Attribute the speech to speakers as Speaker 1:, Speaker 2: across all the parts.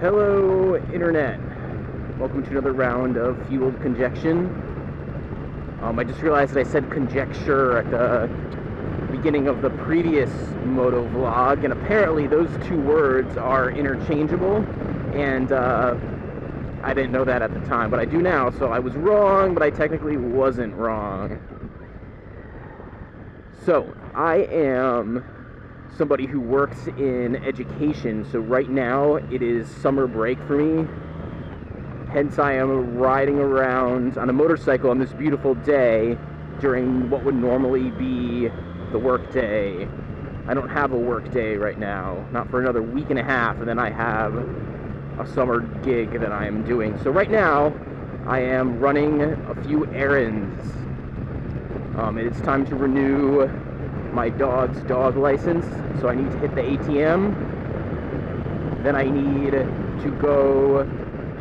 Speaker 1: Hello, Internet. Welcome to another round of Fueled Conjection. I just realized that I said conjecture at the beginning of the previous moto vlog, and apparently those two words are interchangeable, and I didn't know that at the time, but I do now, so I was wrong, but I technically wasn't wrong. So, I am somebody who works in education, so right now it is summer break for me. Hence I am riding around on a motorcycle on this beautiful day during what would normally be the work day. I don't have a work day right now, not for another week and a half, and then I have a summer gig that I am doing. So right now I am running a few errands. It's time to renew my dog's dog license, so I need to hit the ATM. Then I need to go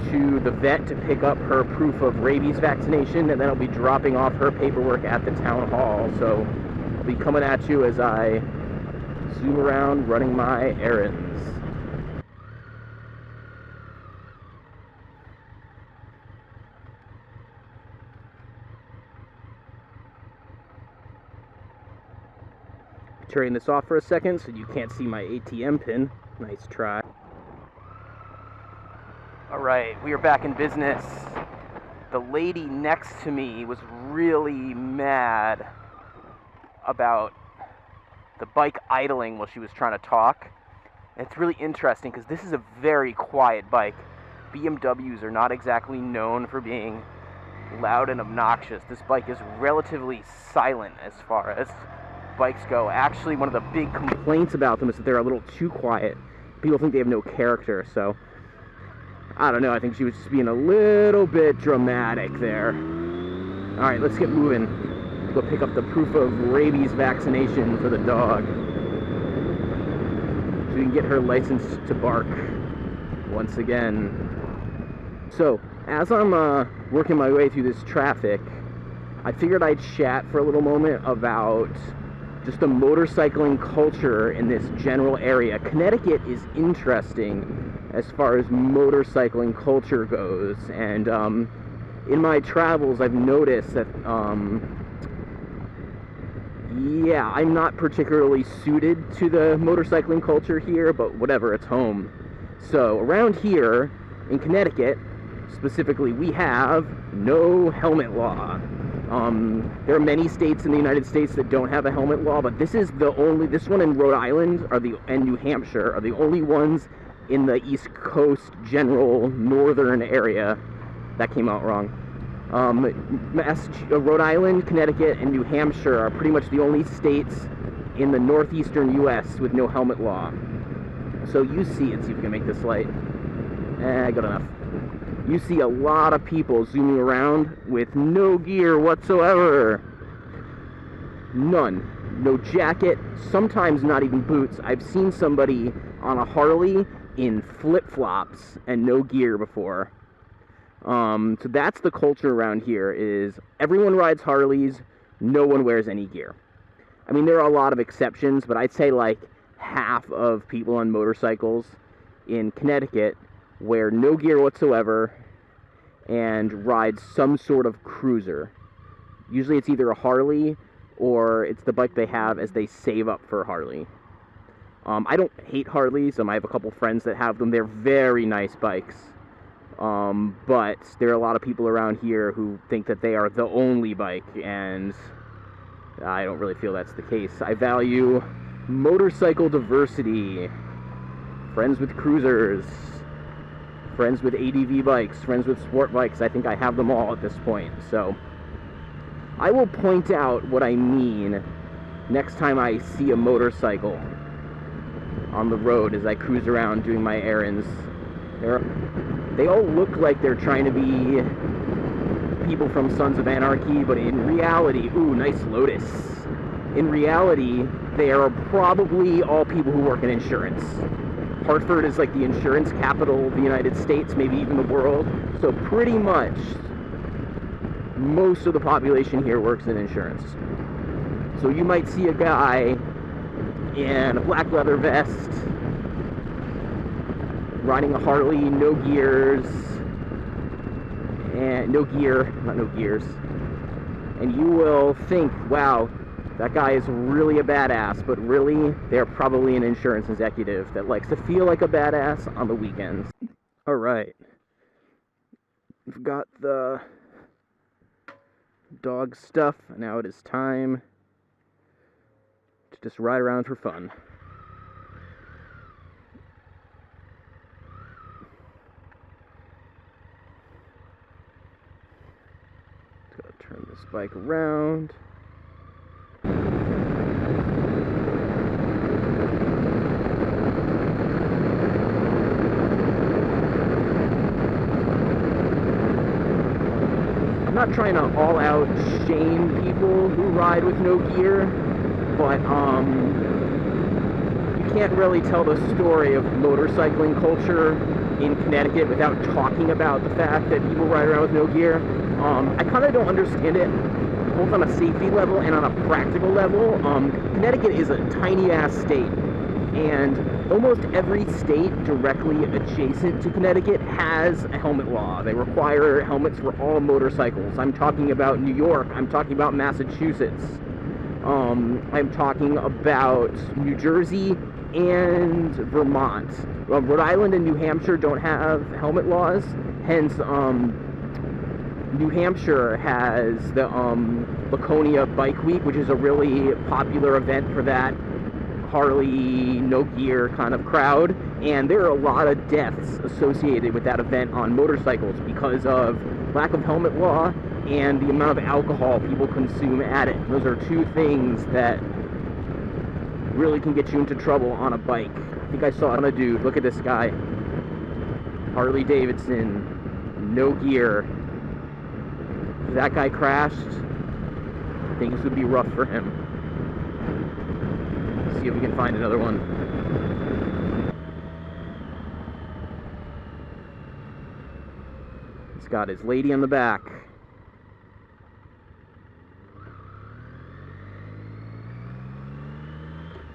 Speaker 1: to the vet to pick up her proof of rabies vaccination, and then I'll be dropping off her paperwork at the town hall. So I'll be coming at you as I zoom around running my errands. Turning this off for a second so you can't see my ATM pin. Nice try. Alright, we are back in business. The lady next to me was really mad about the bike idling while she was trying to talk. And it's really interesting because this is a very quiet bike. BMWs are not exactly known for being loud and obnoxious. This bike is relatively silent as far as bikes go. Actually, one of the big complaints about them is that they're a little too quiet. People think they have no character, so I don't know, I think she was just being a little bit dramatic there. Alright, let's get moving. Go pick up the proof of rabies vaccination for the dog, so we can get her license to bark once again. So, as I'm working my way through this traffic, I figured I'd chat for a little moment about just the motorcycling culture in this general area. Connecticut is interesting as far as motorcycling culture goes, and in my travels I've noticed that yeah, I'm not particularly suited to the motorcycling culture here, but whatever, it's home. So around here in Connecticut specifically, we have no helmet law. There are many states in the United States that don't have a helmet law, but this one in Rhode Island and New Hampshire are the only ones in the East Coast general northern area. That came out wrong. Rhode Island, Connecticut, and New Hampshire are pretty much the only states in the northeastern U.S. with no helmet law. So you see, let's see if we can make this light. Good enough. You see a lot of people zooming around with no gear whatsoever. None. No jacket, sometimes not even boots. I've seen somebody on a Harley in flip-flops and no gear before. So that's the culture around here, is everyone rides Harleys, no one wears any gear. I mean, there are a lot of exceptions, but I'd say like half of people on motorcycles in Connecticut wear no gear whatsoever and ride some sort of cruiser. Usually it's either a Harley or it's the bike they have as they save up for Harley. I don't hate Harleys. I have a couple friends that have them. They're very nice bikes. But there are a lot of people around here who think that they are the only bike, and I don't really feel that's the case. I value motorcycle diversity. Friends with cruisers, friends with ADV bikes, friends with sport bikes. I think I have them all at this point. So I will point out what I mean next time I see a motorcycle on the road as I cruise around doing my errands. They all look like they're trying to be people from Sons of Anarchy, but in reality, ooh, nice Lotus. In reality, they are probably all people who work in insurance. Hartford is like the insurance capital of the United States, maybe even the world. So pretty much most of the population here works in insurance. So you might see a guy in a black leather vest riding a Harley, no gears, and no gear, not no gears, and you will think, wow, that guy is really a badass, but really, they're probably an insurance executive that likes to feel like a badass on the weekends. Alright. We've got the dog stuff. Now it is time to just ride around for fun. Just gotta turn this bike around. I'm not trying to all-out shame people who ride with no gear, but you can't really tell the story of motorcycling culture in Connecticut without talking about the fact that people ride around with no gear. I kind of don't understand it, both on a safety level and on a practical level. Connecticut is a tiny-ass state, and almost every state directly adjacent to Connecticut has a helmet law. They require helmets for all motorcycles. I'm talking about New York. I'm talking about Massachusetts. I'm talking about New Jersey and Vermont. Rhode Island and New Hampshire don't have helmet laws. Hence, New Hampshire has the Laconia Bike Week, which is a really popular event for that Harley, no gear kind of crowd, and there are a lot of deaths associated with that event on motorcycles because of lack of helmet law and the amount of alcohol people consume at it. Those are two things that really can get you into trouble on a bike. I think I saw a dude, look at this guy, Harley Davidson, no gear. If that guy crashed, things would be rough for him. See if we can find another one. He's got his lady on the back.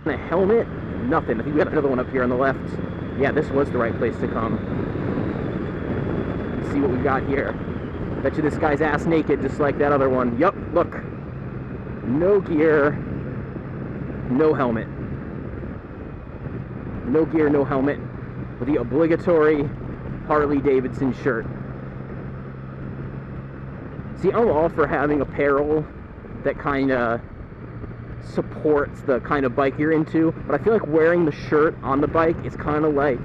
Speaker 1: And a helmet? Nothing. I think we got another one up here on the left. Yeah, this was the right place to come. Let's see what we got here. Bet you this guy's ass naked, just like that other one. Yup, look. No gear, no helmet. No gear, no helmet, with the obligatory Harley Davidson shirt. See, I'm all for having apparel that kind of supports the kind of bike you're into, but I feel like wearing the shirt on the bike is kind of like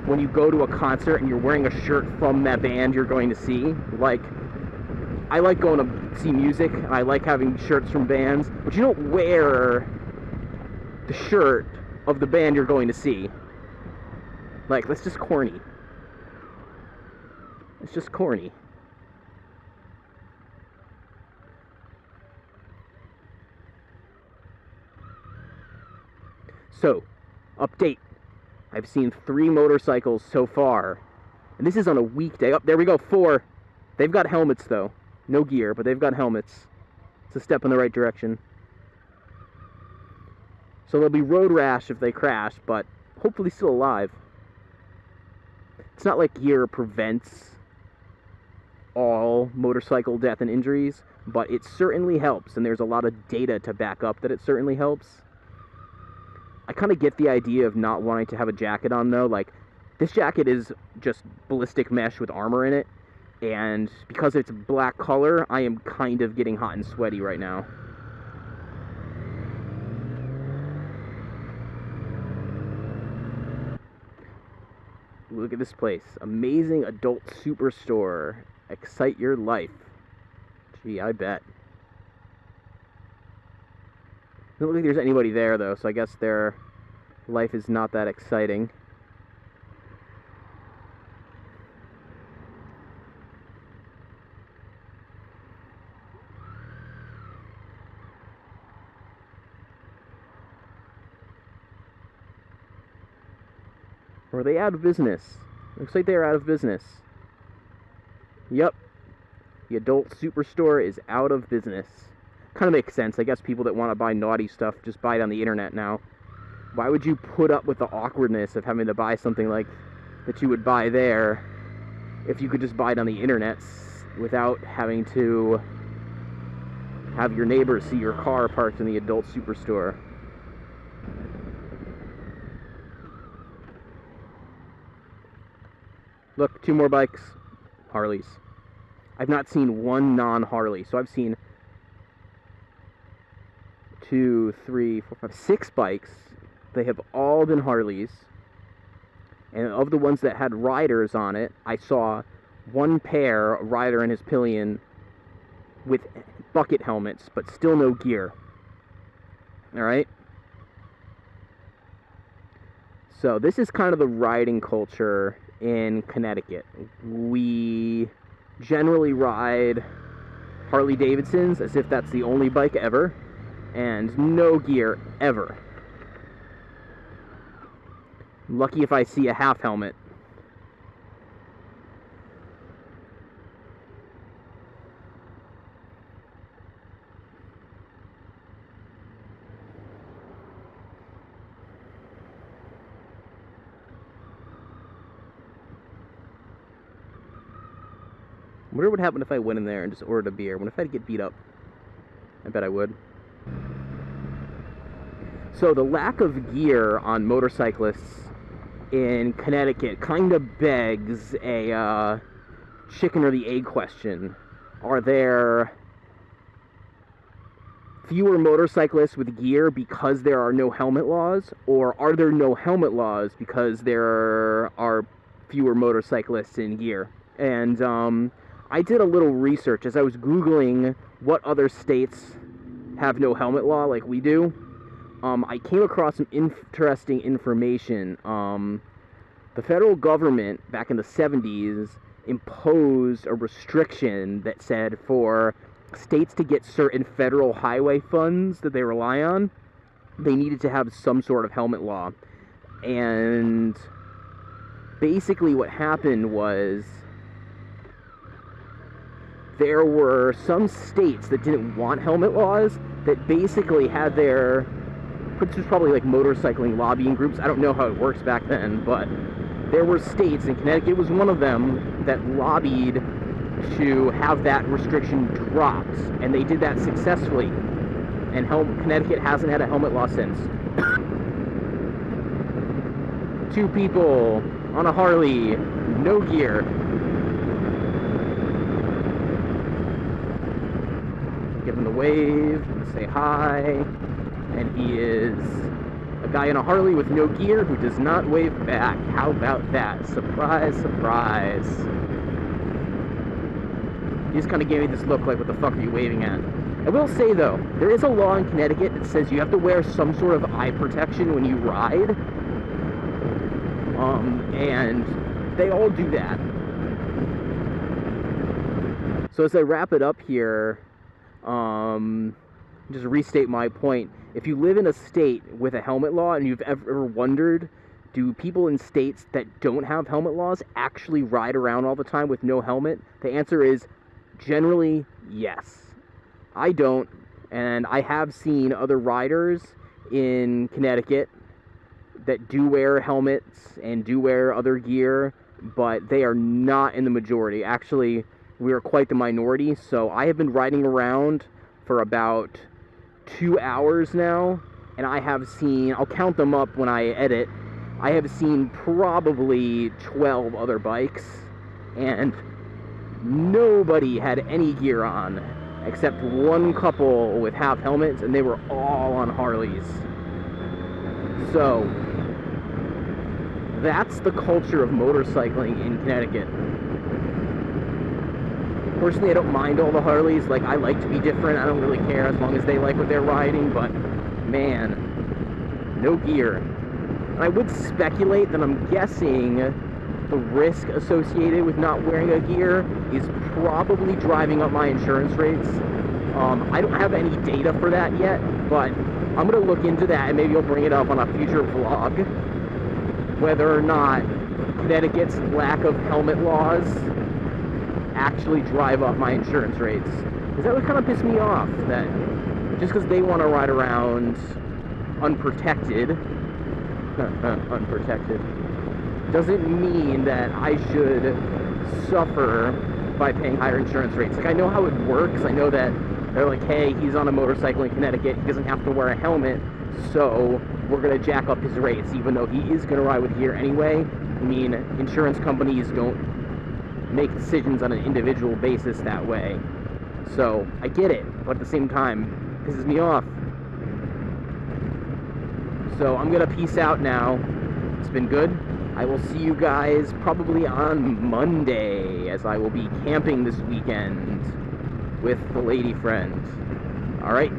Speaker 1: when you go to a concert and you're wearing a shirt from that band you're going to see. Like, I like going to see music, and I like having shirts from bands, but you don't wear the shirt of the band you're going to see. Like, that's just corny. It's just corny. So, update. I've seen 3 motorcycles so far. And this is on a weekday. Oh, there we go, 4. They've got helmets, though. No gear, but they've got helmets. It's a step in the right direction. So there'll be road rash if they crash, but hopefully still alive. It's not like gear prevents all motorcycle death and injuries, but it certainly helps, and there's a lot of data to back up that it certainly helps. I kind of get the idea of not wanting to have a jacket on, though. Like, this jacket is just ballistic mesh with armor in it, and because it's black color, I am kind of getting hot and sweaty right now. Look at this place. Amazing adult superstore. Excite your life. Gee, I bet. Doesn't look like there's anybody there, though, so I guess their life is not that exciting. Or are they out of business? Looks like they're out of business. Yep. The adult superstore is out of business. Kind of makes sense. I guess people that want to buy naughty stuff just buy it on the internet now. Why would you put up with the awkwardness of having to buy something like that you would buy there if you could just buy it on the internet without having to have your neighbors see your car parked in the adult superstore. Look, 2 more bikes. Harleys. I've not seen one non-Harley, so I've seen 2, 3, 4, 5, 6 bikes. They have all been Harleys. And of the ones that had riders on it, I saw one pair, a rider and his pillion, with bucket helmets, but still no gear. Alright? So this is kind of the riding culture in Connecticut. We generally ride Harley Davidsons as if that's the only bike ever, and no gear ever. Lucky if I see a half helmet. I wonder what would happen if I went in there and just ordered a beer. What if I'd get beat up? I bet I would. So the lack of gear on motorcyclists in Connecticut kind of begs a chicken or the egg question. Are there fewer motorcyclists with gear because there are no helmet laws? Or are there no helmet laws because there are fewer motorcyclists in gear? And I did a little research as I was Googling what other states have no helmet law like we do. I came across some interesting information. The federal government, back in the 70s, imposed a restriction that said for states to get certain federal highway funds that they rely on, they needed to have some sort of helmet law. And basically what happened was there were some states that didn't want helmet laws that basically had their, which was probably like motorcycling lobbying groups. I don't know how it works back then, but there were states, and Connecticut was one of them, that lobbied to have that restriction dropped, and they did that successfully. And Connecticut hasn't had a helmet law since. 2 people on a Harley, no gear. Give him the wave, say hi, and he is a guy in a Harley with no gear who does not wave back. How about that? Surprise, surprise. He just kind of gave me this look like, what the fuck are you waving at? I will say though, there is a law in Connecticut that says you have to wear some sort of eye protection when you ride. And they all do that. So as I wrap it up here, just restate my point. If you live in a state with a helmet law and you've ever wondered, do people in states that don't have helmet laws actually ride around all the time with no helmet? The answer is generally yes. I don't, and I have seen other riders in Connecticut that do wear helmets and do wear other gear, but they are not in the majority. Actually, we are quite the minority, so I have been riding around for about 2 hours now, and I have seen, I'll count them up when I edit, I have seen probably 12 other bikes, and nobody had any gear on, except one couple with half helmets, and they were all on Harleys. So, that's the culture of motorcycling in Connecticut. Personally, I don't mind all the Harleys. Like, I like to be different. I don't really care as long as they like what they're riding, but man, no gear. And I would speculate that I'm guessing the risk associated with not wearing a gear is probably driving up my insurance rates. I don't have any data for that yet, but I'm going to look into that and maybe I'll bring it up on a future vlog, whether or not Connecticut's lack of helmet laws actually drive up my insurance rates. Because that would kind of piss me off, that just because they want to ride around unprotected, unprotected, doesn't mean that I should suffer by paying higher insurance rates. Like, I know how it works. I know that they're like, hey, he's on a motorcycle in Connecticut, he doesn't have to wear a helmet, so we're going to jack up his rates, even though he is going to ride with gear anyway. I mean, insurance companies don't make decisions on an individual basis that way. So, I get it, but at the same time, it pisses me off. So, I'm going to peace out now. It's been good. I will see you guys probably on Monday, as I will be camping this weekend with the lady friend. Alright,